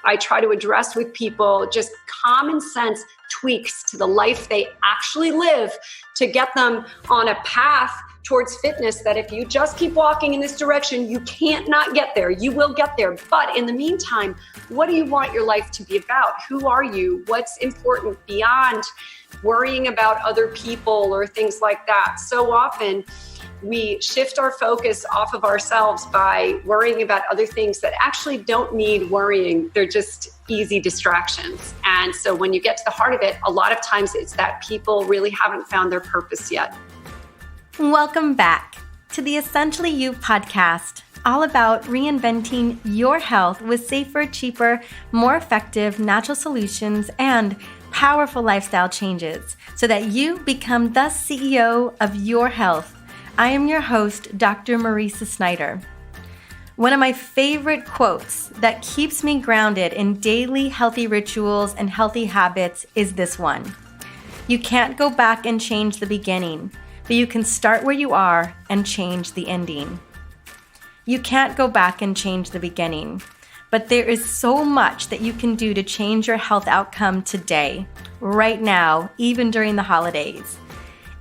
I try to address with people just common sense tweaks to the life they actually live to get them on a path towards fitness that if you just keep walking in this direction, you can't not get there. You will get there. But in the meantime, what do you want your life to be about? Who are you? What's important beyond worrying about other people or things like that? So often we shift our focus off of ourselves by worrying about other things that actually don't need worrying. They're just easy distractions. And so when you get to the heart of it, a lot of times it's that people really haven't found their purpose yet. Welcome back to the Essentially You podcast, all about reinventing your health with safer, cheaper, more effective natural solutions and powerful lifestyle changes so that you become the CEO of your health. I am your host, Dr. Marisa Snyder. One of my favorite quotes that keeps me grounded in daily healthy rituals and healthy habits is this one. You can't go back and change the beginning, but you can start where you are and change the ending. You can't go back and change the beginning, but there is so much that you can do to change your health outcome today, right now, even during the holidays.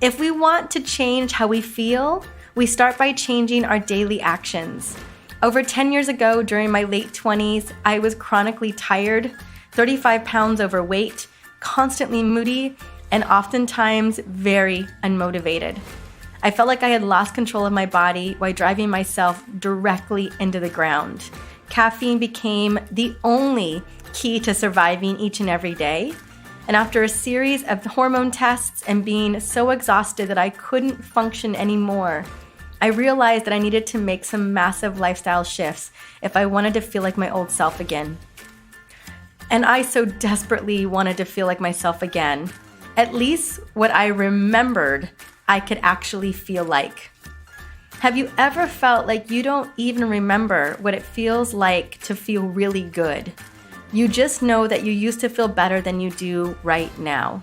If we want to change how we feel, we start by changing our daily actions. Over 10 years ago, during my late 20s, I was chronically tired, 35 pounds overweight, constantly moody, and oftentimes very unmotivated. I felt like I had lost control of my body while driving myself directly into the ground. Caffeine became the only key to surviving each and every day. And after a series of hormone tests and being so exhausted that I couldn't function anymore, I realized that I needed to make some massive lifestyle shifts if I wanted to feel like my old self again. And I so desperately wanted to feel like myself again, at least what I remembered I could actually feel like. Have you ever felt like you don't even remember what it feels like to feel really good? You just know that you used to feel better than you do right now.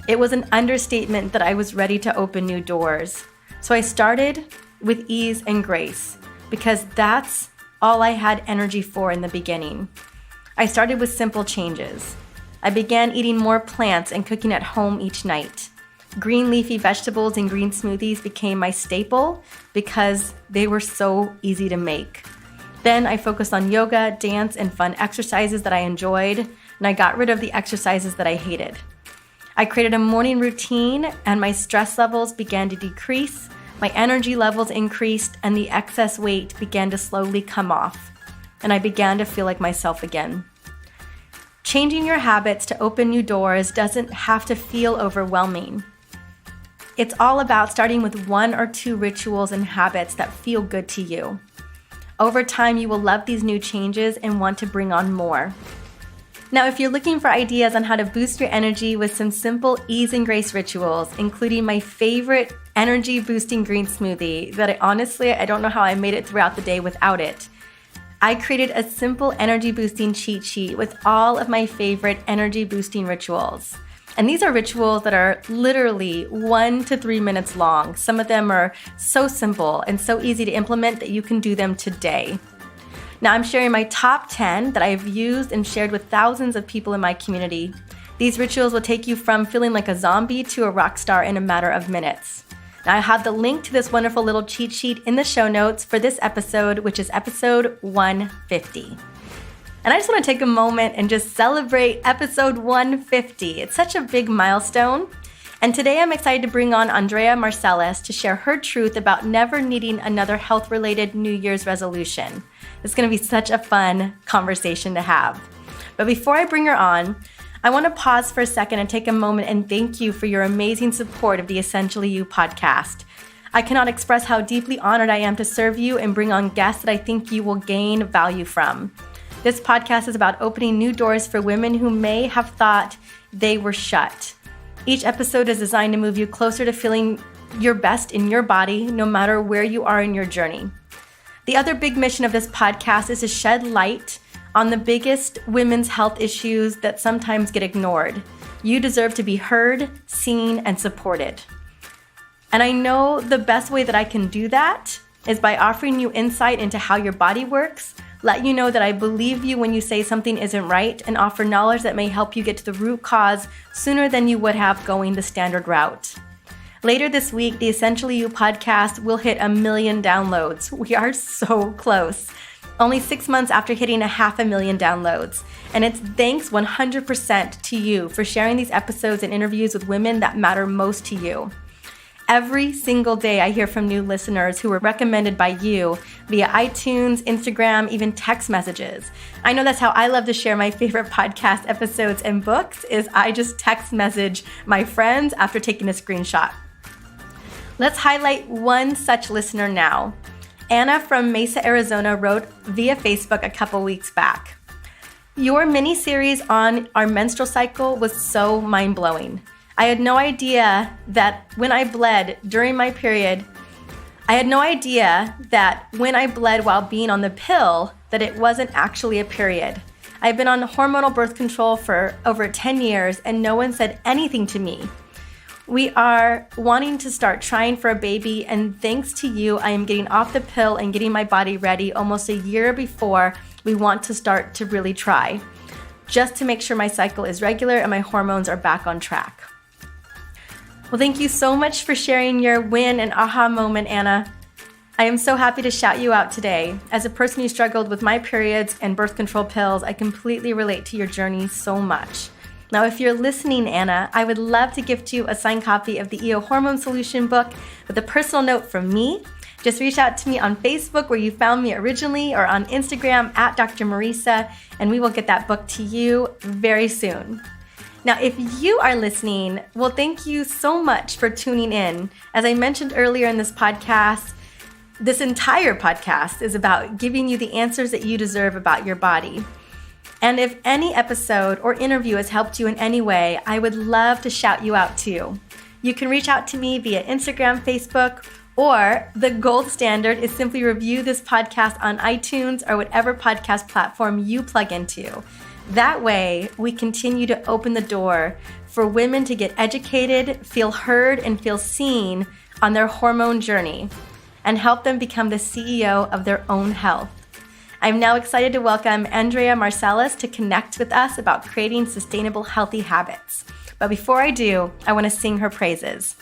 It was an understatement that I was ready to open new doors. So I started with ease and grace because that's all I had energy for in the beginning. I started with simple changes. I began eating more plants and cooking at home each night. Green leafy vegetables and green smoothies became my staple because they were so easy to make. Then I focused on yoga, dance, and fun exercises that I enjoyed, and I got rid of the exercises that I hated. I created a morning routine, and my stress levels began to decrease, my energy levels increased, and the excess weight began to slowly come off, and I began to feel like myself again. Changing your habits to open new doors doesn't have to feel overwhelming. It's all about starting with 1 or 2 rituals and habits that feel good to you. Over time, you will love these new changes and want to bring on more. Now, if you're looking for ideas on how to boost your energy with some simple ease and grace rituals, including my favorite energy boosting green smoothie that I don't know how I made it throughout the day without it. I created a simple energy boosting cheat sheet with all of my favorite energy boosting rituals. And these are rituals that are literally 1 to 3 minutes long. Some of them are so simple and so easy to implement that you can do them today. Now I'm sharing my top 10 that I've used and shared with thousands of people in my community. These rituals will take you from feeling like a zombie to a rock star in a matter of minutes. Now I have the link to this wonderful little cheat sheet in the show notes for this episode, which is episode 150. And I just want to take a moment and just celebrate episode 150. It's such a big milestone. And today I'm excited to bring on Andrea Marcellus to share her truth about never needing another health-related New Year's resolution. It's going to be such a fun conversation to have. But before I bring her on, I want to pause for a second and take a moment and thank you for your amazing support of the Essentially You podcast. I cannot express how deeply honored I am to serve you and bring on guests that I think you will gain value from. This podcast is about opening new doors for women who may have thought they were shut. Each episode is designed to move you closer to feeling your best in your body, no matter where you are in your journey. The other big mission of this podcast is to shed light on the biggest women's health issues that sometimes get ignored. You deserve to be heard, seen, and supported. And I know the best way that I can do that is by offering you insight into how your body works, let you know that I believe you when you say something isn't right, and offer knowledge that may help you get to the root cause sooner than you would have going the standard route. Later this week, the Essentially You podcast will hit 1 million downloads. We are so close. Only 6 months after hitting 500,000 downloads. And it's thanks 100% to you for sharing these episodes and interviews with women that matter most to you. Every single day I hear from new listeners who were recommended by you via iTunes, Instagram, even text messages. I know that's how I love to share my favorite podcast episodes and books, is I just text message my friends after taking a screenshot. Let's highlight one such listener now. Anna from Mesa, Arizona wrote via Facebook a couple weeks back. Your mini-series on our menstrual cycle was so mind-blowing. I had no idea that when I bled during my period, while being on the pill, that it wasn't actually a period. I've been on hormonal birth control for over 10 years and no one said anything to me. We are wanting to start trying for a baby, and thanks to you, I am getting off the pill and getting my body ready almost a year before we want to start to really try, just to make sure my cycle is regular and my hormones are back on track. Well, thank you so much for sharing your win and aha moment, Anna. I am so happy to shout you out today. As a person who struggled with my periods and birth control pills, I completely relate to your journey so much. Now, if you're listening, Anna, I would love to gift you a signed copy of the EO Hormone Solution book with a personal note from me. Just reach out to me on Facebook, where you found me originally, or on Instagram at Dr. Marisa, and we will get that book to you very soon. Now, if you are listening, well, thank you so much for tuning in. As I mentioned earlier in this podcast, this entire podcast is about giving you the answers that you deserve about your body. And if any episode or interview has helped you in any way, I would love to shout you out too. You can reach out to me via Instagram, Facebook, or the gold standard is simply review this podcast on iTunes or whatever podcast platform you plug into. That way, we continue to open the door for women to get educated, feel heard, and feel seen on their hormone journey, and help them become the CEO of their own health. I'm now excited to welcome Andrea Marcellus to connect with us about creating sustainable, healthy habits. But before I do, I want to sing her praises.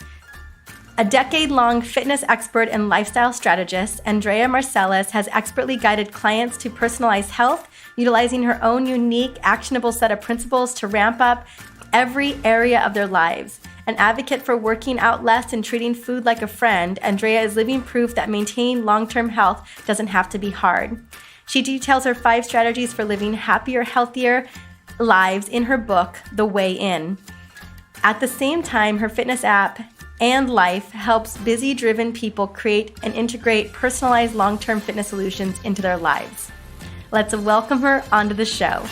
A decade-long fitness expert and lifestyle strategist, Andrea Marcellus has expertly guided clients to personalize health, utilizing her own unique, actionable set of principles to ramp up every area of their lives. An advocate for working out less and treating food like a friend, Andrea is living proof that maintaining long-term health doesn't have to be hard. She details her 5 strategies for living happier, healthier lives in her book, The Way In. At the same time, her fitness app and life helps busy, driven people create and integrate personalized long-term fitness solutions into their lives. Let's welcome her onto the show.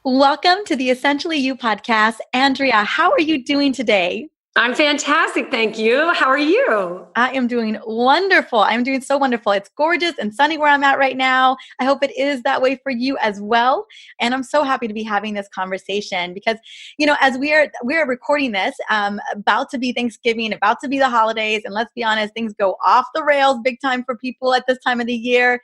Welcome to the Essentially You podcast. Andrea, how are you doing today? I'm fantastic. Thank you. How are you? I am doing wonderful. I'm doing so wonderful. It's gorgeous and sunny where I'm at right now. I hope it is that way for you as well. And I'm so happy to be having this conversation because, as we are recording this, about to be Thanksgiving, about to be the holidays. And let's be honest, things go off the rails big time for people at this time of the year.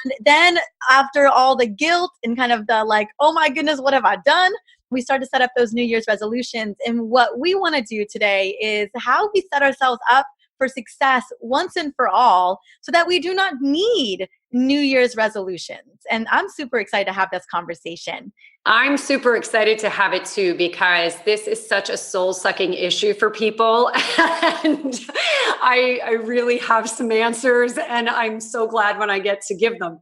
And then after all the guilt and kind of the like, oh my goodness, what have I done? We start to set up those New Year's resolutions. And what we want to do today is how we set ourselves up for success once and for all so that we do not need New Year's resolutions. And I'm super excited to have this conversation. I'm super excited to have it too, because this is such a soul-sucking issue for people. And I really have some answers, and I'm so glad when I get to give them.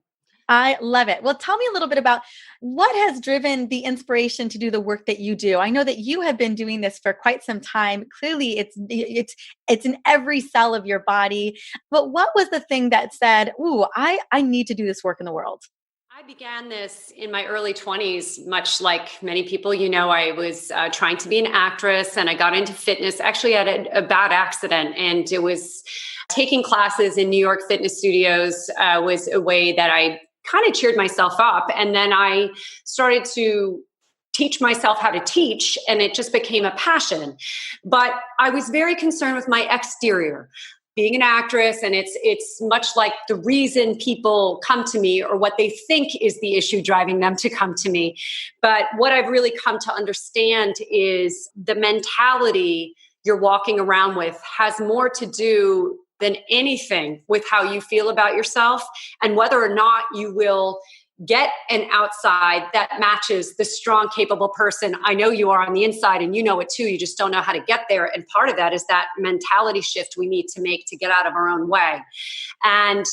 I love it. Well, tell me a little bit about what has driven the inspiration to do the work that you do. I know that you have been doing this for quite some time. Clearly, it's in every cell of your body. But what was the thing that said, "Ooh, I need to do this work in the world"? I began this in my early 20s, much like many people. I was trying to be an actress, and I got into fitness. Actually, I had a bad accident, and it was taking classes in New York fitness studios was a way that I kind of cheered myself up. And then I started to teach myself how to teach, and it just became a passion. But I was very concerned with my exterior. Being an actress, and it's much like the reason people come to me or what they think is the issue driving them to come to me. But what I've really come to understand is the mentality you're walking around with has more to do than anything with how you feel about yourself and whether or not you will get an outside that matches the strong, capable person I know you are on the inside, and you know it too. You just don't know how to get there. And part of that is that mentality shift we need to make to get out of our own way. And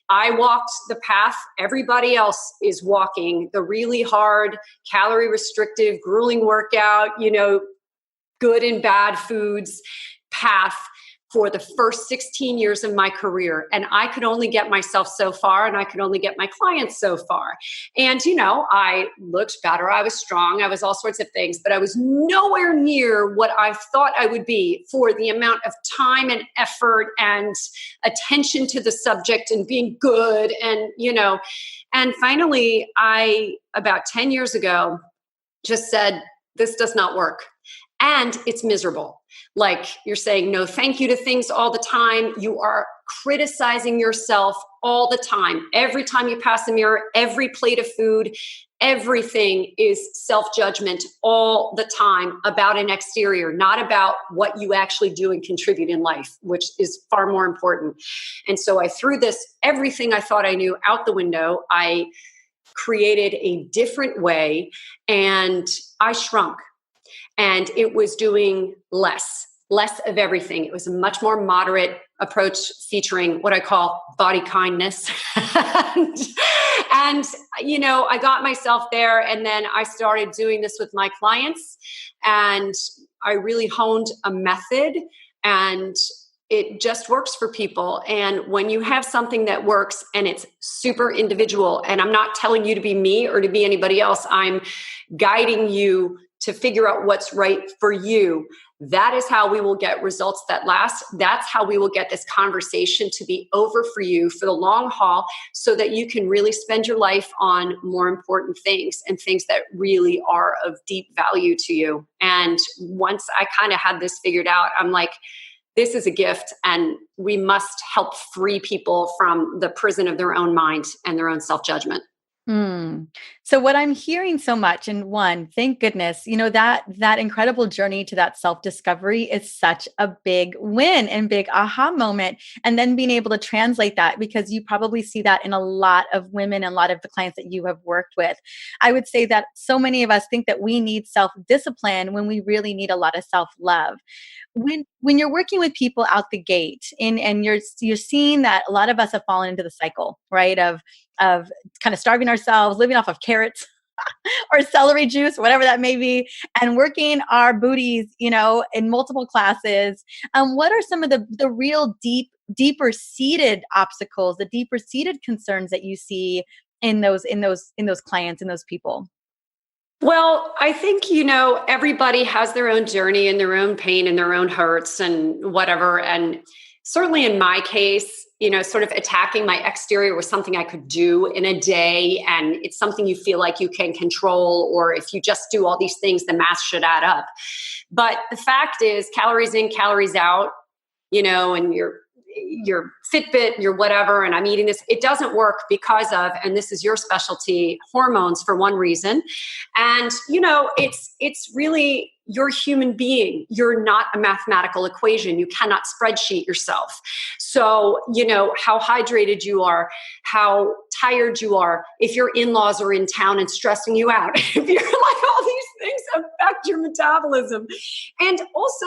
I walked the path everybody else is walking, the really hard, calorie restrictive, grueling workout, good and bad foods path for the first 16 years of my career. And I could only get myself so far, and I could only get my clients so far. And, I looked better. I was strong. I was all sorts of things, but I was nowhere near what I thought I would be for the amount of time and effort and attention to the subject and being good. And finally, about 10 years ago, just said, this does not work. And it's miserable. Like you're saying no thank you to things all the time. You are criticizing yourself all the time. Every time you pass a mirror, every plate of food, everything is self-judgment all the time about an exterior, not about what you actually do and contribute in life, which is far more important. And so I threw everything I thought I knew out the window. I created a different way, and I shrunk. And it was doing less of everything. It was a much more moderate approach featuring what I call body kindness. and, I got myself there, and then I started doing this with my clients, and I really honed a method, and it just works for people. And when you have something that works and it's super individual, and I'm not telling you to be me or to be anybody else, I'm guiding you to figure out what's right for you. That is how we will get results that last. That's how we will get this conversation to be over for you for the long haul, so that you can really spend your life on more important things and things that really are of deep value to you. And once I kind of had this figured out, I'm like, this is a gift, and we must help free people from the prison of their own mind and their own self-judgment. So what I'm hearing so much, and one, thank goodness, that incredible journey to that self-discovery is such a big win and big aha moment. And then being able to translate that, because you probably see that in a lot of women and a lot of the clients that you have worked with. I would say that so many of us think that we need self-discipline when we really need a lot of self-love. When you're working with people out the gate, and you're seeing that a lot of us have fallen into the cycle, right? Of kind of starving ourselves, living off of carrots or celery juice, whatever that may be, and working our booties, in multiple classes. What are some of the real deeper seated obstacles, the deeper seated concerns that you see in those clients, in those people? Well, I think, everybody has their own journey and their own pain and their own hurts and whatever. And certainly in my case, sort of attacking my exterior was something I could do in a day. And it's something you feel like you can control, or if you just do all these things, the math should add up. But the fact is, calories in, calories out, and your Fitbit, your whatever, and I'm eating this, it doesn't work because of, and this is your specialty, hormones for one reason. And, it's really, you're a human being. You're not a mathematical equation. You cannot spreadsheet yourself. So, how hydrated you are, how tired you are, if your in-laws are in town and stressing you out, if you're like, all these things affect your metabolism. And also,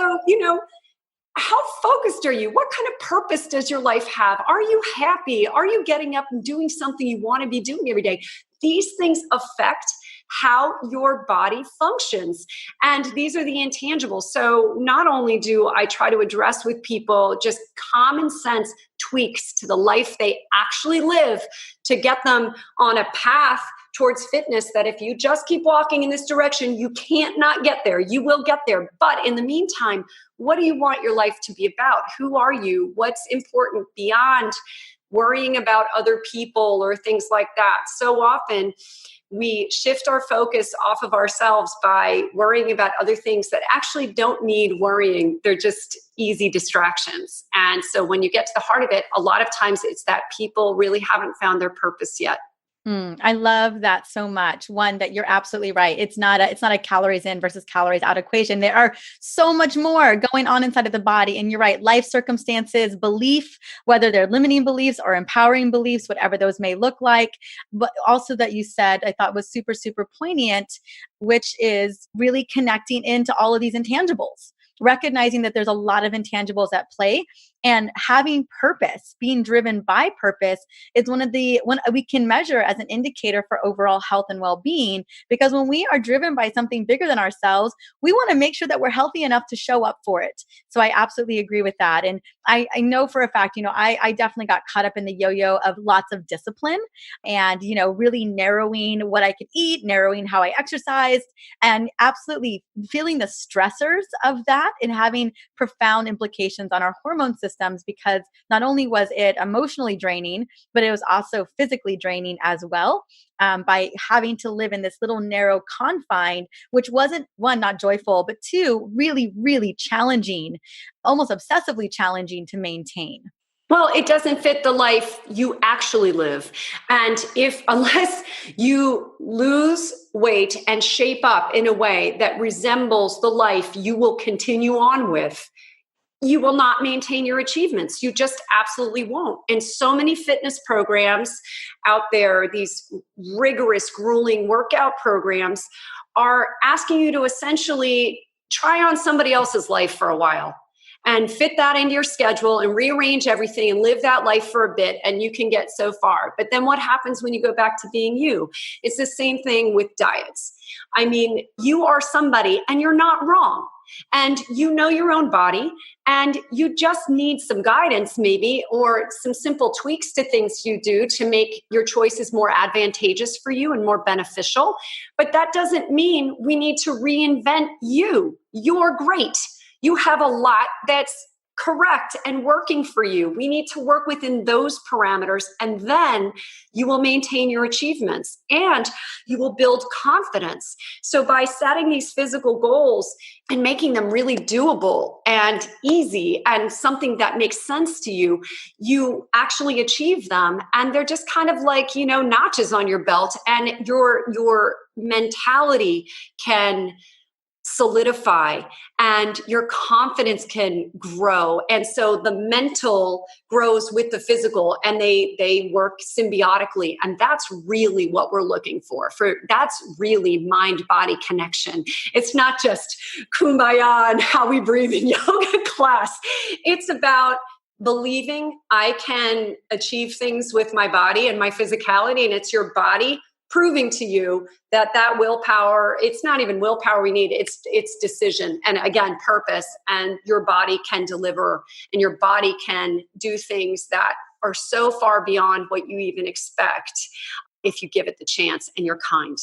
how focused are you? What kind of purpose does your life have? Are you happy? Are you getting up and doing something you want to be doing every day? These things affect how your body functions. And these are the intangibles. So not only do I try to address with people just common sense tweaks to the life they actually live to get them on a path towards fitness that if you just keep walking in this direction, you can't not get there. You will get there. But in the meantime, what do you want your life to be about? Who are you? What's important beyond worrying about other people or things like that? So often we shift our focus off of ourselves by worrying about other things that actually don't need worrying. They're just easy distractions. And so when you get to the heart of it, a lot of times it's that people really haven't found their purpose yet. I love that so much. One, that you're absolutely right. It's not a calories in versus calories out equation. There are so much more going on inside of the body. And you're right, life circumstances, belief, whether they're limiting beliefs or empowering beliefs, whatever those may look like. But also that you said, I thought was super, super poignant, which is really connecting into all of these intangibles. Recognizing that there's a lot of intangibles at play, and having purpose, being driven by purpose, is one we can measure as an indicator for overall health and well-being. Because when we are driven by something bigger than ourselves, we want to make sure that we're healthy enough to show up for it. So I absolutely agree with that. And I know for a fact, I definitely got caught up in the yo-yo of lots of discipline and, really narrowing what I could eat, narrowing how I exercised, and absolutely feeling the stressors of that and having profound implications on our hormone systems, because not only was it emotionally draining, but it was also physically draining as well, by having to live in this little narrow confine, which wasn't, one, not joyful, but two, really, really challenging, almost obsessively challenging to maintain. Well, it doesn't fit the life you actually live. And unless you lose weight and shape up in a way that resembles the life you will continue on with, you will not maintain your achievements. You just absolutely won't. And so many fitness programs out there, these rigorous, grueling workout programs, are asking you to essentially try on somebody else's life for a while and fit that into your schedule and rearrange everything and live that life for a bit, and you can get so far. But then what happens when you go back to being you? It's the same thing with diets. I mean, you are somebody and you're not wrong. And you know your own body, and you just need some guidance maybe, or some simple tweaks to things you do to make your choices more advantageous for you and more beneficial. But that doesn't mean we need to reinvent you. You're great. You have a lot that's correct and working for you. We need to work within those parameters, and then you will maintain your achievements and you will build confidence. So by setting these physical goals and making them really doable and easy and something that makes sense to you, you actually achieve them. And they're just kind of like, notches on your belt, and your mentality can solidify and your confidence can grow. And so the mental grows with the physical, and they work symbiotically. And that's really what we're looking for. That's really mind-body connection. It's not just kumbaya and how we breathe in yoga class. It's about believing I can achieve things with my body and my physicality, and it's your body proving to you that willpower, it's not even willpower we need, it's decision. And again, purpose, and your body can deliver, and your body can do things that are so far beyond what you even expect if you give it the chance and you're kind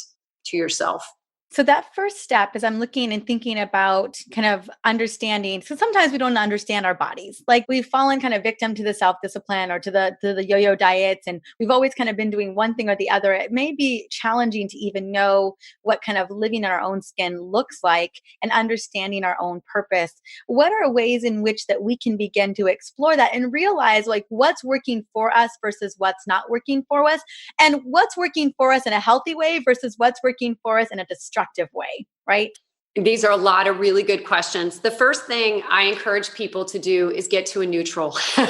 to yourself. So that first step is I'm looking and thinking about kind of understanding. So sometimes we don't understand our bodies. Like we've fallen kind of victim to the self-discipline or to the yo-yo diets. And we've always kind of been doing one thing or the other. It may be challenging to even know what kind of living in our own skin looks like and understanding our own purpose. What are ways in which that we can begin to explore that and realize like what's working for us versus what's not working for us, and what's working for us in a healthy way versus what's working for us in a destructive way, right? These are a lot of really good questions. The first thing I encourage people to do is get to a neutral. And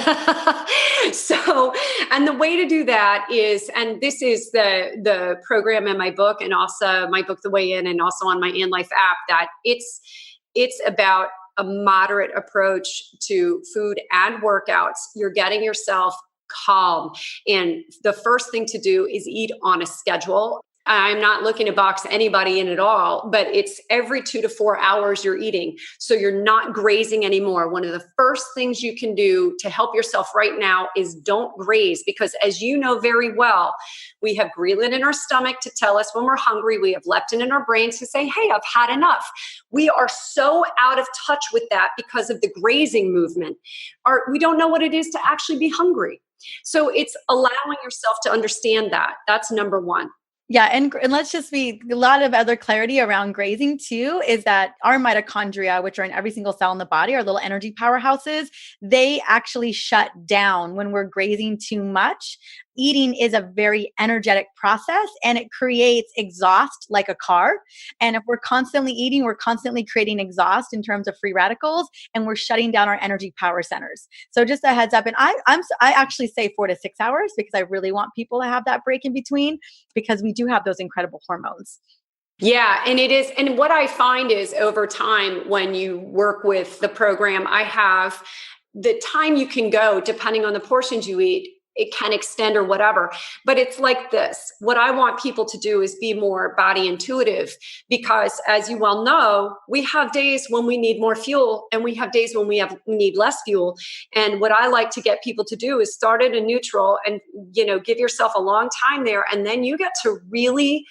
the way to do that is, and this is the program in my book, and also my book, The Way In, and also on my In Life app, that it's about a moderate approach to food and workouts. You're getting yourself calm. And the first thing to do is eat on a schedule. I'm not looking to box anybody in at all, but it's every 2 to 4 hours you're eating. So you're not grazing anymore. One of the first things you can do to help yourself right now is don't graze, because as you know very well, we have ghrelin in our stomach to tell us when we're hungry. We have leptin in our brains to say, hey, I've had enough. We are so out of touch with that because of the grazing movement. We don't know what it is to actually be hungry. So it's allowing yourself to understand that. That's number one. Yeah. And let's just be a lot of other clarity around grazing too, is that our mitochondria, which are in every single cell in the body, our little energy powerhouses, they actually shut down when we're grazing too much. Eating is a very energetic process and it creates exhaust like a car. And if we're constantly eating, we're constantly creating exhaust in terms of free radicals and we're shutting down our energy power centers. So just a heads up. And I actually say 4 to 6 hours because I really want people to have that break in between because we do have those incredible hormones. Yeah, and it is. And what I find is over time, when you work with the program, I have the time you can go, depending on the portions you eat, it can extend or whatever. But it's like this. What I want people to do is be more body intuitive because as you well know, we have days when we need more fuel and we have days when we need less fuel. And what I like to get people to do is start at a neutral and, give yourself a long time there. And then you get to really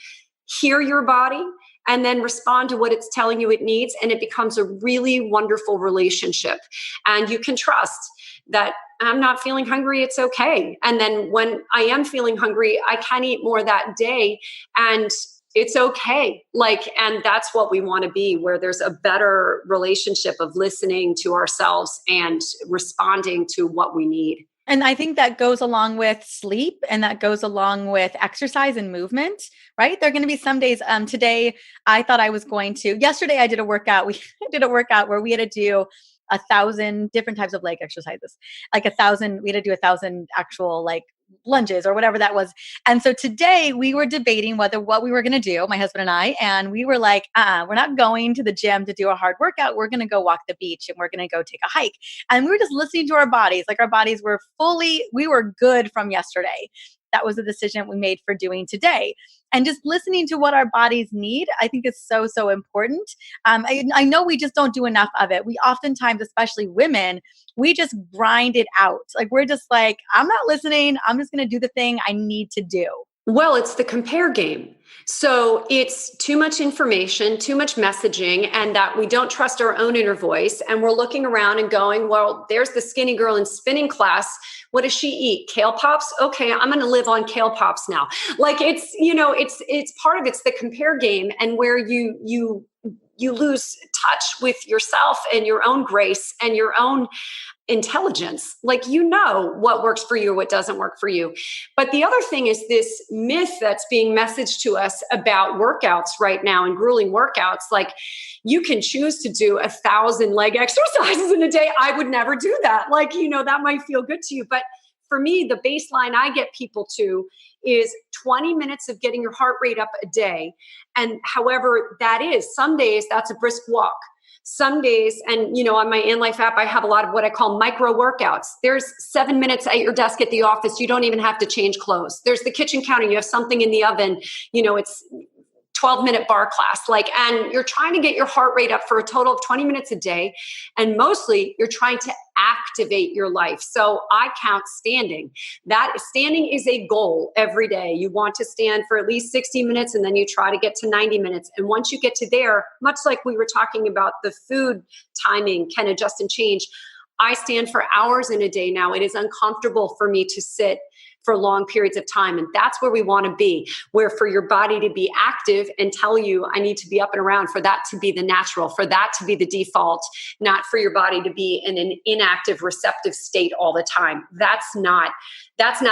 hear your body and then respond to what it's telling you it needs. And it becomes a really wonderful relationship. And you can trust that I'm not feeling hungry. It's okay. And then when I am feeling hungry, I can eat more that day and it's okay. And that's what we want to be, where there's a better relationship of listening to ourselves and responding to what we need. And I think that goes along with sleep and that goes along with exercise and movement, right? There are going to be some days. Today, I thought I was going to. Yesterday, I did a workout. We did a workout where we had to do 1,000 different types of leg exercises, we had to do 1,000 actual lunges or whatever that was. And so today we were debating what we were going to do, my husband and I, and we were like, we're not going to the gym to do a hard workout. We're going to go walk the beach and we're going to go take a hike. And we were just listening to our bodies. Our bodies were we were good from yesterday. That was the decision we made for doing today. And just listening to what our bodies need, I think is so, so important. I know we just don't do enough of it. We oftentimes, especially women, we just grind it out. We're just I'm not listening. I'm just going to do the thing I need to do. Well, it's the compare game. So it's too much information, too much messaging, and that we don't trust our own inner voice. And we're looking around and going, well, there's the skinny girl in spinning class. What does she eat? Kale pops? Okay, I'm going to live on kale pops now. It's part of it's the compare game, and where you lose touch with yourself and your own grace and your own intelligence. What works for you or what doesn't work for you. But the other thing is this myth that's being messaged to us about workouts right now and grueling workouts. You can choose to do 1,000 leg exercises in a day. I would never do that. That might feel good to you. But for me, the baseline I get people to is 20 minutes of getting your heart rate up a day. And however that is, some days that's a brisk walk. Some days, and on my In Life app, I have a lot of what I call micro workouts. There's 7 minutes at your desk at the office. You don't even have to change clothes. There's the kitchen counter. You have something in the oven. It's 12-minute bar class. And you're trying to get your heart rate up for a total of 20 minutes a day. And mostly you're trying to activate your life. So I count standing. That standing is a goal every day. You want to stand for at least 60 minutes and then you try to get to 90 minutes. And once you get to there, much like we were talking about the food timing can adjust and change. I stand for hours in a day now. It is uncomfortable for me to sit for long periods of time. And that's where we want to be, where for your body to be active and tell you, I need to be up and around, for that to be the natural, for that to be the default, not for your body to be in an inactive, receptive state all the time. That's not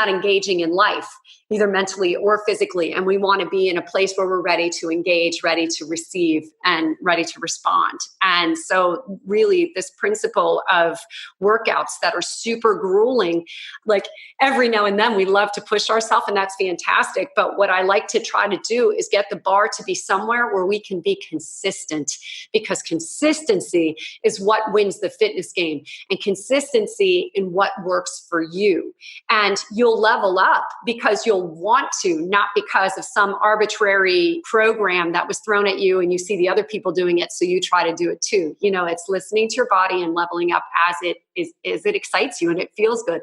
engaging in life, either mentally or physically. And we want to be in a place where we're ready to engage, ready to receive, and ready to respond. And so really this principle of workouts that are super grueling, every now and then we love to push ourselves, and that's fantastic. But what I like to try to do is get the bar to be somewhere where we can be consistent, because consistency is what wins the fitness game, and consistency in what works for you. And you'll level up because you'll want to, not because of some arbitrary program that was thrown at you and you see the other people doing it, so you try to do it too. It's listening to your body and leveling up as it excites you and it feels good.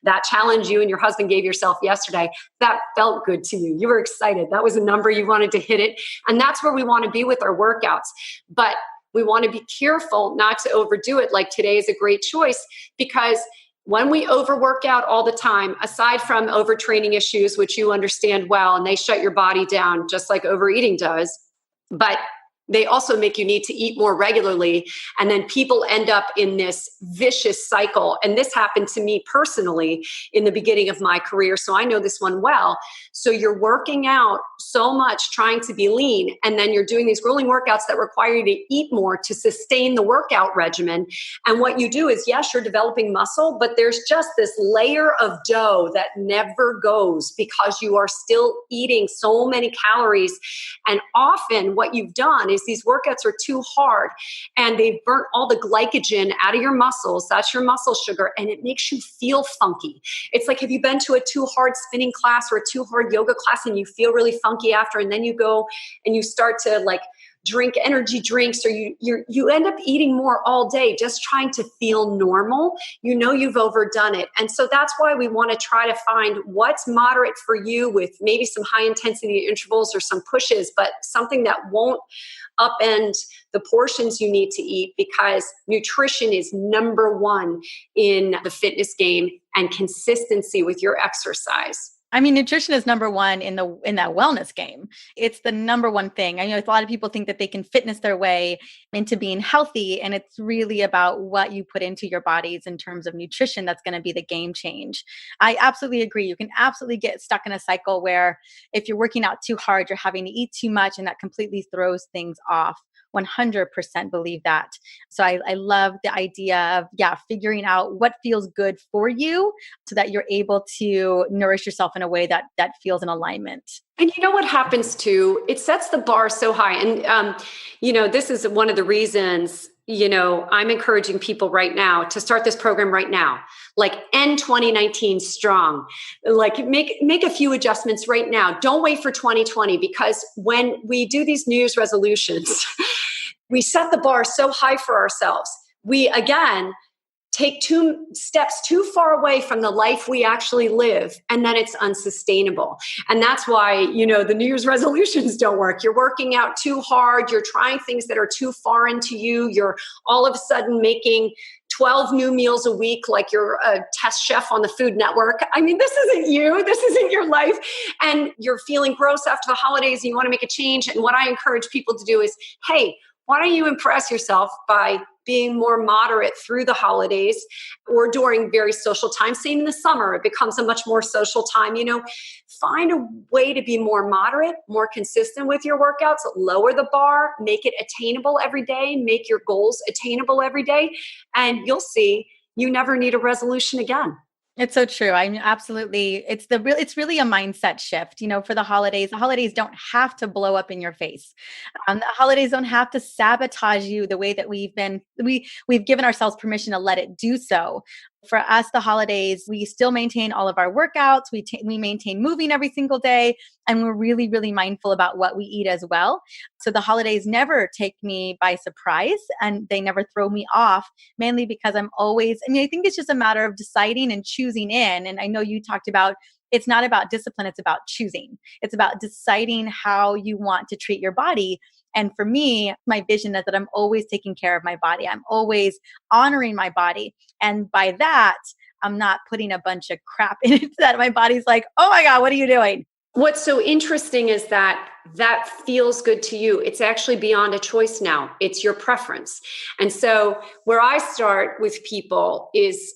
That challenge you and your husband gave yourself yesterday, that felt good to you. You were excited. That was a number, you wanted to hit it. And that's where we want to be with our workouts. But we want to be careful not to overdo it. Today is a great choice, because when we overwork out all the time, aside from overtraining issues, which you understand well, and they shut your body down just like overeating does, but they also make you need to eat more regularly. And then people end up in this vicious cycle. And this happened to me personally in the beginning of my career. So I know this one well. So you're working out so much trying to be lean. And then you're doing these grueling workouts that require you to eat more to sustain the workout regimen. And what you do is, yes, you're developing muscle, but there's just this layer of dough that never goes because you are still eating so many calories. And often what you've done is these workouts are too hard and they've burnt all the glycogen out of your muscles. That's your muscle sugar. And it makes you feel funky. It's like, have you been to a too hard spinning class or a too hard yoga class and you feel really funky after, and then you go and you start to like drink energy drinks, or you end up eating more all day just trying to feel normal. You know you've overdone it. And so that's why we want to try to find what's moderate for you with maybe some high intensity intervals or some pushes, but something that won't upend the portions you need to eat, because nutrition is number one in the fitness game, and consistency with your exercise. I mean, nutrition is number one in that wellness game. It's the number one thing. I know a lot of people think that they can fitness their way into being healthy, and it's really about what you put into your bodies in terms of nutrition that's going to be the game change. I absolutely agree. You can absolutely get stuck in a cycle where if you're working out too hard, you're having to eat too much, and that completely throws things off. 100% believe that. So I love the idea of, figuring out what feels good for you so that you're able to nourish yourself in a way that feels in alignment. And you know what happens too? It sets the bar so high. And, this is one of the reasons, I'm encouraging people right now to start this program right now, like end 2019 strong, like make a few adjustments right now. Don't wait for 2020, because when we do these New Year's resolutions, we set the bar so high for ourselves. We, again, take 2 steps too far away from the life we actually live, and then it's unsustainable. And that's why, the New Year's resolutions don't work. You're working out too hard. You're trying things that are too far into you. You're all of a sudden making 12 new meals a week like you're a test chef on the Food Network. I mean, this isn't you. This isn't your life. And you're feeling gross after the holidays and you want to make a change. And what I encourage people to do is, hey, why don't you impress yourself by being more moderate through the holidays or during very social times? Same in the summer, it becomes a much more social time. Find a way to be more moderate, more consistent with your workouts, lower the bar, make it attainable every day, make your goals attainable every day, and you'll see you never need a resolution again. It's so true. I mean, absolutely. It's really a mindset shift, for the holidays. The holidays don't have to blow up in your face. The holidays don't have to sabotage you the way that we've given ourselves permission to let it do so. For us, the holidays, we still maintain all of our workouts. We maintain moving every single day, and we're really, really mindful about what we eat as well. So the holidays never take me by surprise, and they never throw me off, mainly because I think it's just a matter of deciding and choosing in. And I know you talked about, it's not about discipline, it's about choosing. It's about deciding how you want to treat your body. And for me, my vision is that I'm always taking care of my body. I'm always honoring my body. And by that, I'm not putting a bunch of crap in it that my body's like, oh my God, what are you doing? What's so interesting is that feels good to you. It's actually beyond a choice now. It's your preference. And so where I start with people is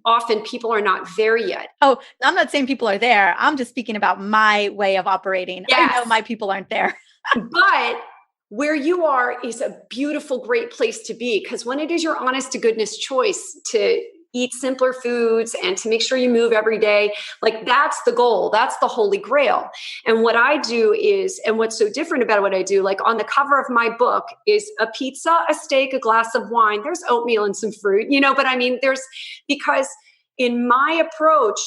often people are not there yet. Oh, I'm not saying people are there. I'm just speaking about my way of operating. Yes. I know my people aren't there. But where you are is a beautiful, great place to be, because when it is your honest to goodness choice to eat simpler foods and to make sure you move every day, like that's the goal. That's the holy grail. And what I do is, and what's so different about what I do, like on the cover of my book is a pizza, a steak, a glass of wine. There's oatmeal and some fruit, but I mean, because in my approach,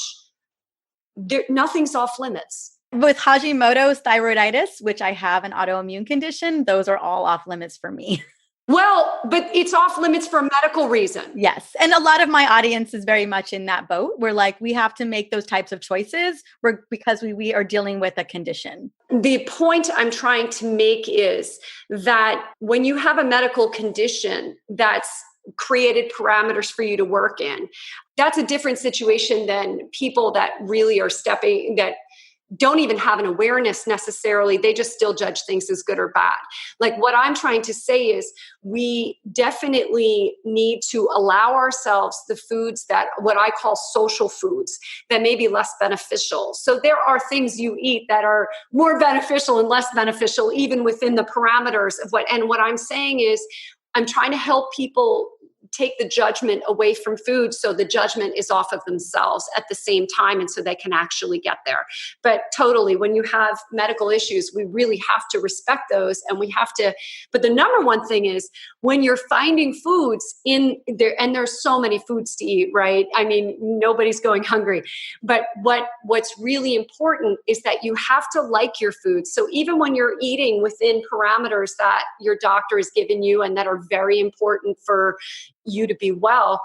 nothing's off limits. With Hashimoto's thyroiditis, which I have an autoimmune condition, those are all off limits for me. Well, but it's off limits for a medical reason. Yes. And a lot of my audience is very much in that boat. We're like, we have to make those types of choices because we are dealing with a condition. The point I'm trying to make is that when you have a medical condition that's created parameters for you to work in. That's a different situation than people that really are that don't even have an awareness necessarily. They just still judge things as good or bad. Like what I'm trying to say is we definitely need to allow ourselves the foods that what I call social foods that may be less beneficial. So there are things you eat that are more beneficial and less beneficial, even within the parameters of what I'm saying is I'm trying to help people take the judgment away from food so the judgment is off of themselves at the same time and so they can actually get there. But totally, when you have medical issues, we really have to respect those and we have to, but the number one thing is when you're finding foods in there, and there's so many foods to eat, right? I mean, nobody's going hungry, but what's really important is that you have to like your food. So even when you're eating within parameters that your doctor has given you and that are very important for you to be well,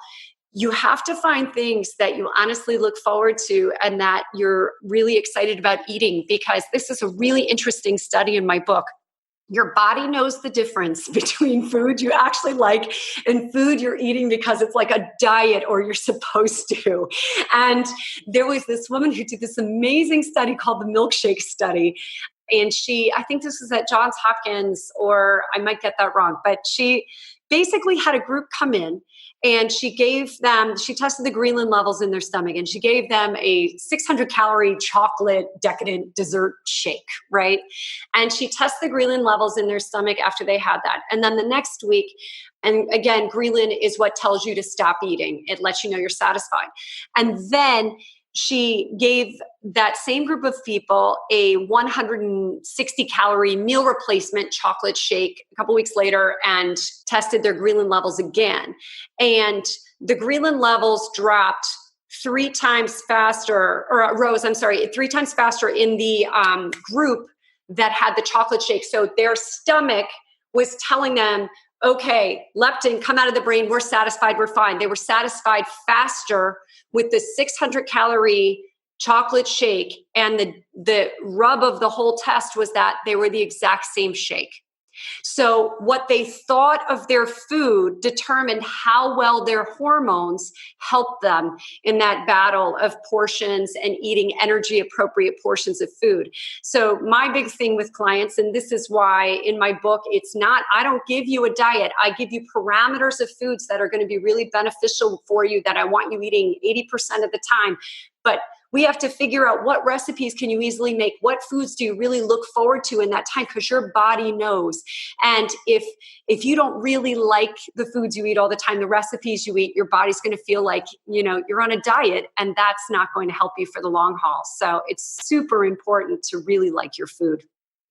you have to find things that you honestly look forward to and that you're really excited about eating, because this is a really interesting study in my book. Your body knows the difference between food you actually like and food you're eating because it's like a diet or you're supposed to. And there was this woman who did this amazing study called the milkshake study. And I think this was at Johns Hopkins, or I might get that wrong, but she basically had a group come in and she tested the ghrelin levels in their stomach and she gave them a 600 calorie chocolate decadent dessert shake, right? And she tested the ghrelin levels in their stomach after they had that. And then the next week, and again, ghrelin is what tells you to stop eating. It lets you know you're satisfied. And then she gave that same group of people a 160 calorie meal replacement chocolate shake a couple weeks later and tested their ghrelin levels again. And the ghrelin levels dropped three times faster in the group that had the chocolate shake. So their stomach was telling them, okay, leptin, come out of the brain. We're satisfied. We're fine. They were satisfied faster with the 600 calorie chocolate shake. And the rub of the whole test was that they were the exact same shake. So what they thought of their food determined how well their hormones helped them in that battle of portions and eating energy appropriate portions of food. So my big thing with clients, and this is why in my book, I don't give you a diet. I give you parameters of foods that are going to be really beneficial for you that I want you eating 80% of the time. But we have to figure out what recipes can you easily make? What foods do you really look forward to in that time? Because your body knows. And if you don't really like the foods you eat all the time, the recipes you eat, your body's going to feel like, you're on a diet, and that's not going to help you for the long haul. So it's super important to really like your food.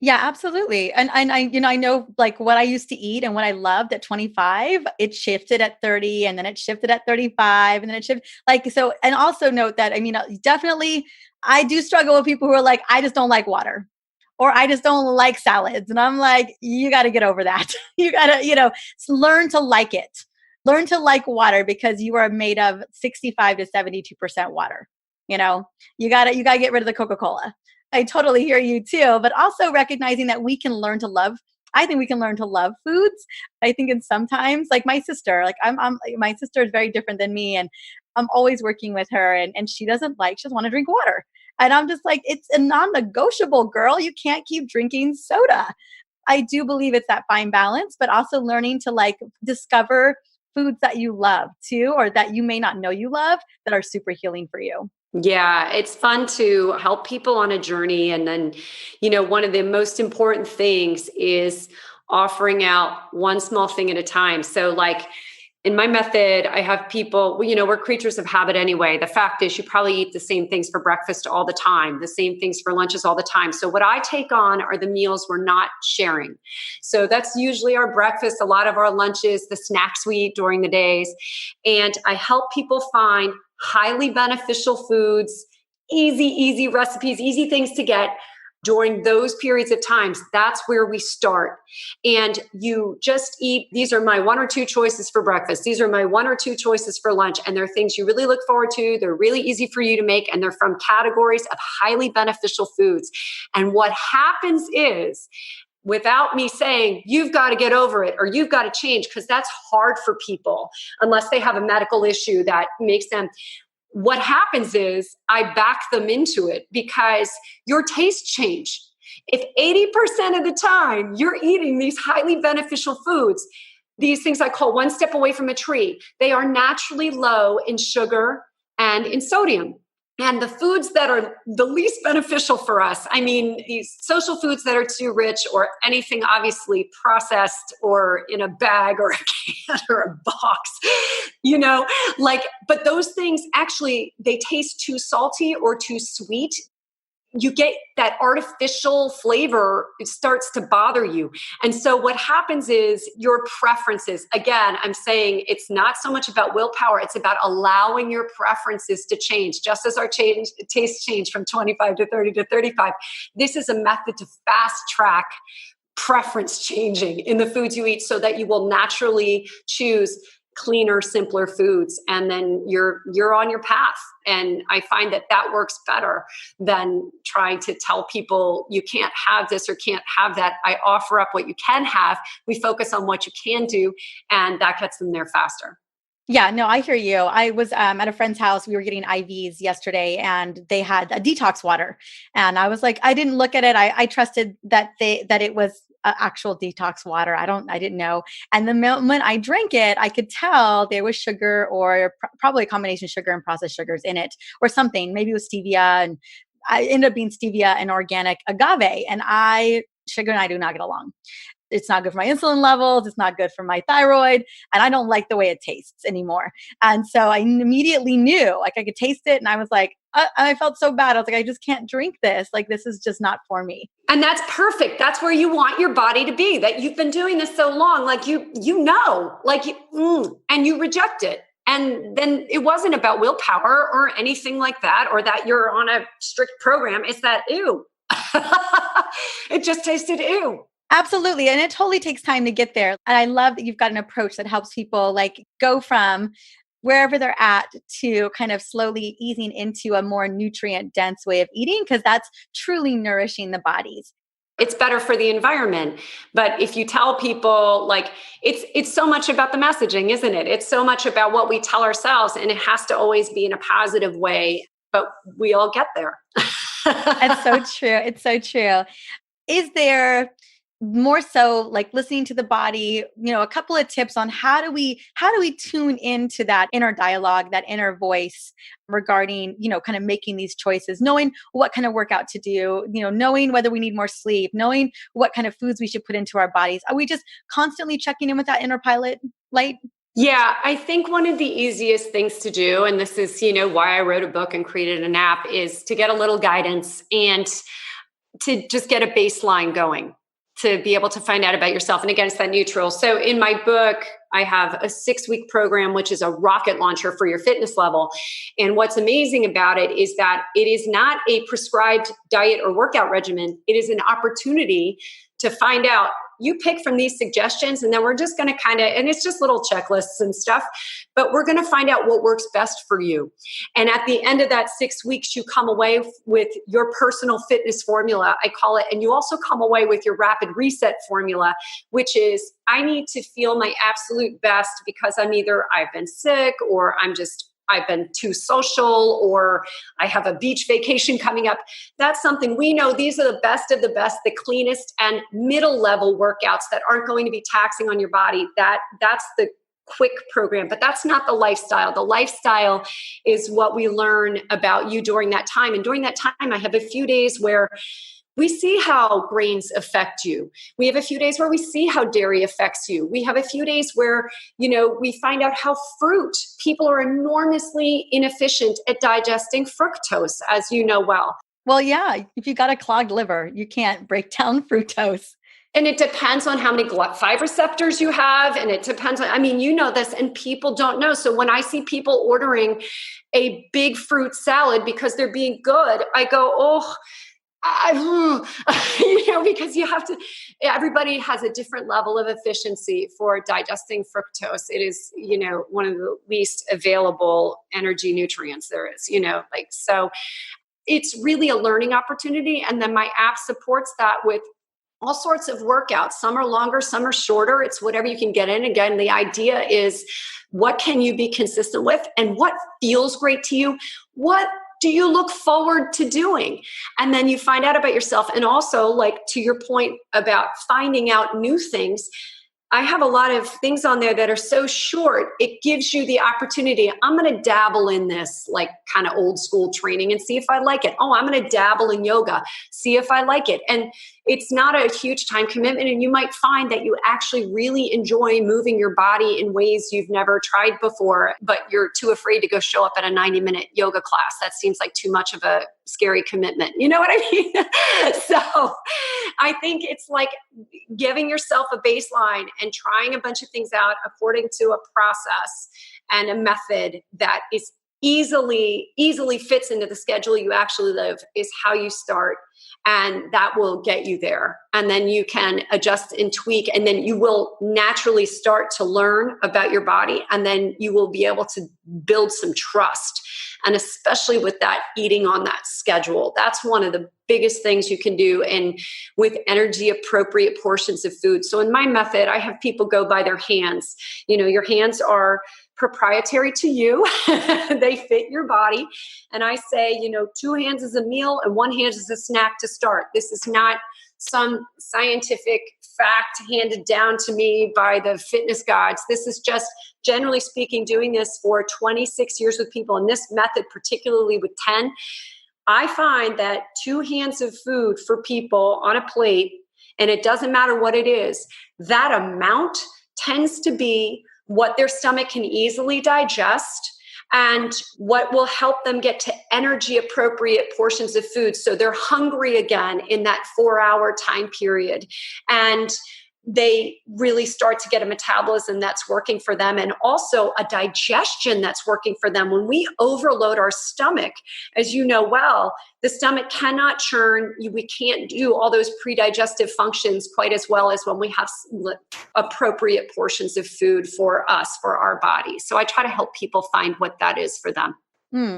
Yeah, absolutely. And I know like what I used to eat and what I loved at 25, it shifted at 30 and then it shifted at 35 and then it shifted so, and also note that, definitely I do struggle with people who are like, I just don't like water or I just don't like salads. And I'm like, you got to get over that. You got to, learn to like it, learn to like water because you are made of 65 to 72% water. You got to get rid of the Coca-Cola. I totally hear you too, but also recognizing that we can learn to love. I think we can learn to love foods. I think in sometimes, like my sister, my sister is very different than me, and I'm always working with her, and she doesn't want to drink water, and I'm just like, it's a non-negotiable, girl. You can't keep drinking soda. I do believe it's that fine balance, but also learning to discover foods that you love too, or that you may not know you love that are super healing for you. Yeah, it's fun to help people on a journey. And then, one of the most important things is offering out one small thing at a time. So in my method, I have people, we're creatures of habit anyway. The fact is you probably eat the same things for breakfast all the time, the same things for lunches all the time. So what I take on are the meals we're not sharing. So that's usually our breakfast, a lot of our lunches, the snacks we eat during the days. And I help people find highly beneficial foods, easy recipes, easy things to get during those periods of times. That's where we start. And you just eat, these are my 1 or 2 choices for breakfast. These are my 1 or 2 choices for lunch. And they're things you really look forward to. They're really easy for you to make. And they're from categories of highly beneficial foods. And what happens is without me saying, you've got to get over it or you've got to change, because that's hard for people unless they have a medical issue that makes them. What happens is I back them into it because your tastes change. If 80% of the time you're eating these highly beneficial foods, these things I call one step away from a tree, they are naturally low in sugar and in sodium. And the foods that are the least beneficial for us, I mean, these social foods that are too rich or anything obviously processed or in a bag or a can or a box, but those things actually, they taste too salty or too sweet. You get that artificial flavor, it starts to bother you. And so what happens is your preferences, again, I'm saying it's not so much about willpower, it's about allowing your preferences to change. Just as our taste change from 25 to 30 to 35, this is a method to fast track preference changing in the foods you eat so that you will naturally choose cleaner, simpler foods, and then you're on your path. And I find that works better than trying to tell people you can't have this or can't have that. I offer up what you can have. We focus on what you can do, and that gets them there faster. Yeah, no, I hear you. I was at a friend's house. We were getting IVs yesterday and they had a detox water. And I was like, I didn't look at it. I trusted that it was actual detox water. I didn't know. And the moment I drank it, I could tell there was sugar or probably a combination of sugar and processed sugars in it or something. Maybe it was stevia, and I ended up being stevia and organic agave. And sugar and I do not get along. It's not good for my insulin levels. It's not good for my thyroid. And I don't like the way it tastes anymore. And so I immediately knew, like I could taste it. And I was like, I felt so bad. I was like, I just can't drink this. Like, this is just not for me. And that's perfect. That's where you want your body to be, that you've been doing this so long. Like, and you reject it. And then it wasn't about willpower or anything like that, or that you're on a strict program. It's that, ew. It just tasted ew. Absolutely. And it totally takes time to get there. And I love that you've got an approach that helps people like go from wherever they're at to kind of slowly easing into a more nutrient dense way of eating, because that's truly nourishing the bodies. It's better for the environment. But if you tell people, like, it's so much about the messaging, isn't it? It's so much about what we tell ourselves, and it has to always be in a positive way, but we all get there. It's so true. It's so true. Is there more so like listening to the body, a couple of tips on how do we tune into that inner dialogue, that inner voice regarding, kind of making these choices, knowing what kind of workout to do, knowing whether we need more sleep, knowing what kind of foods we should put into our bodies. Are we just constantly checking in with that inner pilot light? Yeah, I think one of the easiest things to do, and this is, why I wrote a book and created an app, is to get a little guidance and to just get a baseline going, to be able to find out about yourself. And again, it's that neutral. So in my book, I have a 6-week program, which is a rocket launcher for your fitness level. And what's amazing about it is that it is not a prescribed diet or workout regimen. It is an opportunity to find out. You pick from these suggestions, and then we're just going to and it's just little checklists and stuff, but we're going to find out what works best for you. And at the end of that 6 weeks, you come away with your personal fitness formula, I call it. And you also come away with your rapid reset formula, which is, I need to feel my absolute best because I've been sick, or I've been too social, or I have a beach vacation coming up. That's something we know. These are the best of the best, the cleanest and middle level workouts that aren't going to be taxing on your body. That's the quick program, but that's not the lifestyle. The lifestyle is what we learn about you during that time. And during that time, I have a few days where we see how grains affect you. We have a few days where we see how dairy affects you. We have a few days where, we find out how people are enormously inefficient at digesting fructose, as you know well. Well, yeah, if you got a clogged liver, you can't break down fructose. And it depends on how many GLUT5 receptors you have. And it depends on, this, and people don't know. So when I see people ordering a big fruit salad because they're being good, I go, because everybody has a different level of efficiency for digesting fructose. It is, one of the least available energy nutrients there is, so it's really a learning opportunity. And then my app supports that with all sorts of workouts. Some are longer, some are shorter. It's whatever you can get in. Again, the idea is, what can you be consistent with and what feels great to you? What do you look forward to doing? And then you find out about yourself. And also, like to your point about finding out new things, I have a lot of things on there that are so short, it gives you the opportunity. I'm going to dabble in this like kind of old school training and see if I like it. Oh, I'm going to dabble in yoga, see if I like it. And it's not a huge time commitment. And you might find that you actually really enjoy moving your body in ways you've never tried before, but you're too afraid to go show up at a 90-minute yoga class. That seems like too much of a scary commitment. You know what I mean? So I think it's like giving yourself a baseline and trying a bunch of things out according to a process and a method that is easily fits into the schedule you actually live is how you start. And that will get you there. And then you can adjust and tweak. And then you will naturally start to learn about your body. And then you will be able to build some trust. And especially with that eating on that schedule, that's one of the biggest things you can do. And with energy appropriate portions of food. So in my method, I have people go by their hands. You know, your hands are proprietary to you. They fit your body. And I say, you know, 2 hands is a meal and 1 hand is a snack to start. This is not some scientific fact handed down to me by the fitness gods. This is just, generally speaking, doing this for 26 years with people. And this method, particularly with 10, I find that 2 hands of food for people on a plate, and it doesn't matter what it is, that amount tends to be what their stomach can easily digest and what will help them get to energy appropriate portions of food. So they're hungry again in that 4-hour time period. And they really start to get a metabolism that's working for them and also a digestion that's working for them. When we overload our stomach, as you know well, the stomach cannot churn. We can't do all those pre-digestive functions quite as well as when we have appropriate portions of food for us, for our body. So I try to help people find what that is for them.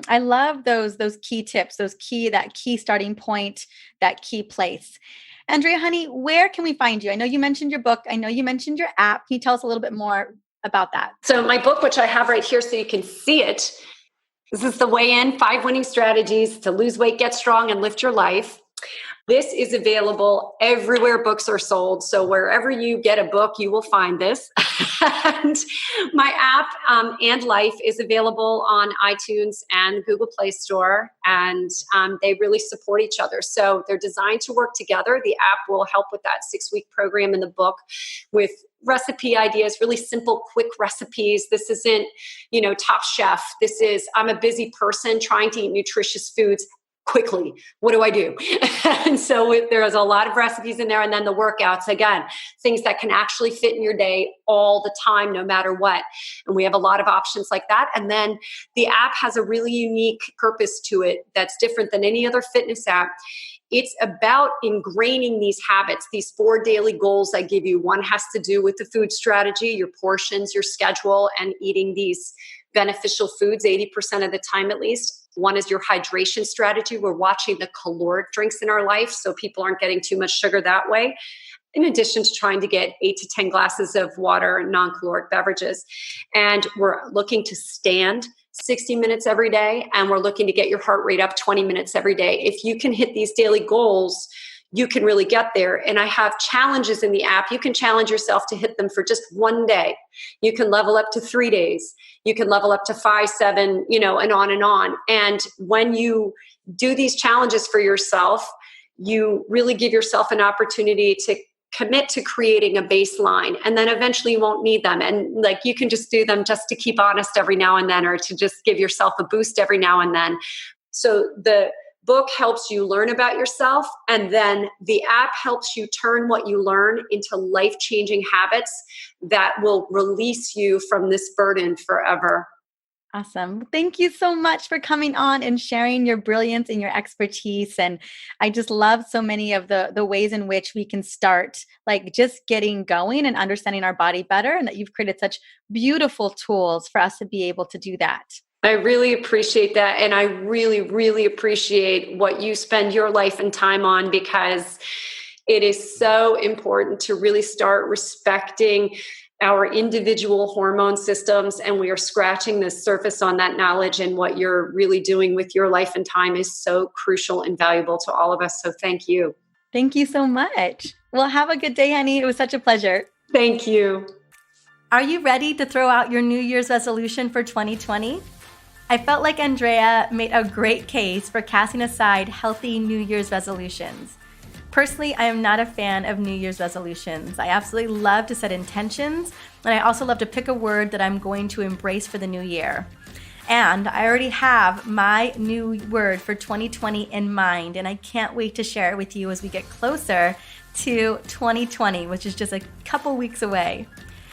I love those key tips, that key starting point, that key place. Andrea, honey, where can we find you? I know you mentioned your book. I know you mentioned your app. Can you tell us a little bit more about that? So my book, which I have right here so you can see it, this is The Way In, 5 Winning Strategies to Lose Weight, Get Strong, and Lift Your Life. This is available everywhere books are sold. So wherever you get a book, you will find this. And my app, And Life, is available on iTunes and Google Play Store. And they really support each other. So they're designed to work together. The app will help with that 6-week program in the book with recipe ideas, really simple, quick recipes. This isn't, Top Chef. This is, I'm a busy person trying to eat nutritious foods quickly. What do I do? And so there's a lot of recipes in there. And then the workouts, again, things that can actually fit in your day all the time, no matter what. And we have a lot of options like that. And then the app has a really unique purpose to it that's different than any other fitness app. It's about ingraining these habits, these 4 daily goals I give you. One has to do with the food strategy, your portions, your schedule, and eating these beneficial foods 80% of the time at least. One is your hydration strategy. We're watching the caloric drinks in our life so people aren't getting too much sugar that way, in addition to trying to get 8 to 10 glasses of water and non-caloric beverages. And we're looking to stand 60 minutes every day, and we're looking to get your heart rate up 20 minutes every day. If you can hit these daily goals, you can really get there. And I have challenges in the app. You can challenge yourself to hit them for just 1 day. You can level up to 3 days. You can level up to 5, 7, and on and on. And when you do these challenges for yourself, you really give yourself an opportunity to commit to creating a baseline. And then eventually you won't need them. And you can just do them just to keep honest every now and then, or to just give yourself a boost every now and then. So the book helps you learn about yourself, and then the app helps you turn what you learn into life-changing habits that will release you from this burden forever. Awesome. Thank you so much for coming on and sharing your brilliance and your expertise. And I just love so many of the ways in which we can start just getting going and understanding our body better, and that you've created such beautiful tools for us to be able to do that. I really appreciate that. And I really, really appreciate what you spend your life and time on, because it is so important to really start respecting our individual hormone systems, and we are scratching the surface on that knowledge, and what you're really doing with your life and time is so crucial and valuable to all of us. So thank you. Thank you so much. Well, have a good day, honey. It was such a pleasure. Thank you. Are you ready to throw out your New Year's resolution for 2020? I felt like Andrea made a great case for casting aside healthy New Year's resolutions. Personally, I am not a fan of New Year's resolutions. I absolutely love to set intentions, and I also love to pick a word that I'm going to embrace for the new year. And I already have my new word for 2020 in mind, and I can't wait to share it with you as we get closer to 2020, which is just a couple weeks away.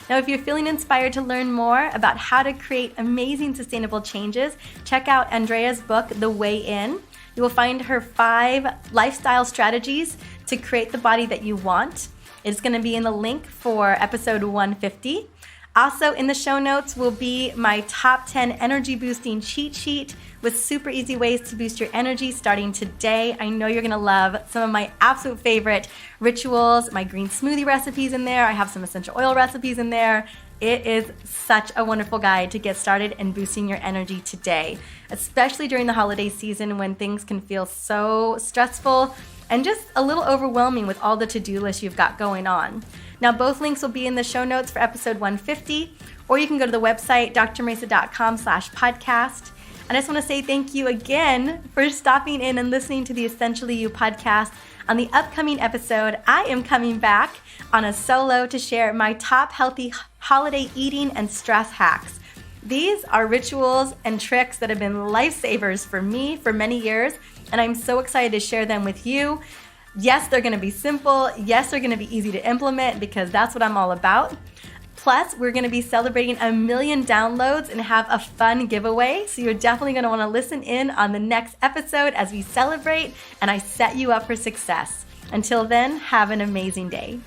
Now, if you're feeling inspired to learn more about how to create amazing sustainable changes, check out Andrea's book, The Way In. You will find her 5 lifestyle strategies to create the body that you want. It's going to be in the link for episode 150. Also in the show notes will be my top 10 energy boosting cheat sheet with super easy ways to boost your energy starting today. I know you're going to love some of my absolute favorite rituals, my green smoothie recipes in there. I have some essential oil recipes in there. It is such a wonderful guide to get started and boosting your energy today, especially during the holiday season when things can feel so stressful and just a little overwhelming with all the to-do lists you've got going on. Now, both links will be in the show notes for episode 150, or you can go to the website, drmarisa.com/podcast. And I just want to say thank you again for stopping in and listening to the Essentially You podcast. On the upcoming episode, I am coming back on a solo to share my top healthy holiday eating and stress hacks. These are rituals and tricks that have been lifesavers for me for many years, and I'm so excited to share them with you. Yes, they're going to be simple. Yes, they're going to be easy to implement because that's what I'm all about. Plus, we're going to be celebrating 1 million downloads and have a fun giveaway. So you're definitely going to want to listen in on the next episode as we celebrate and I set you up for success. Until then, have an amazing day.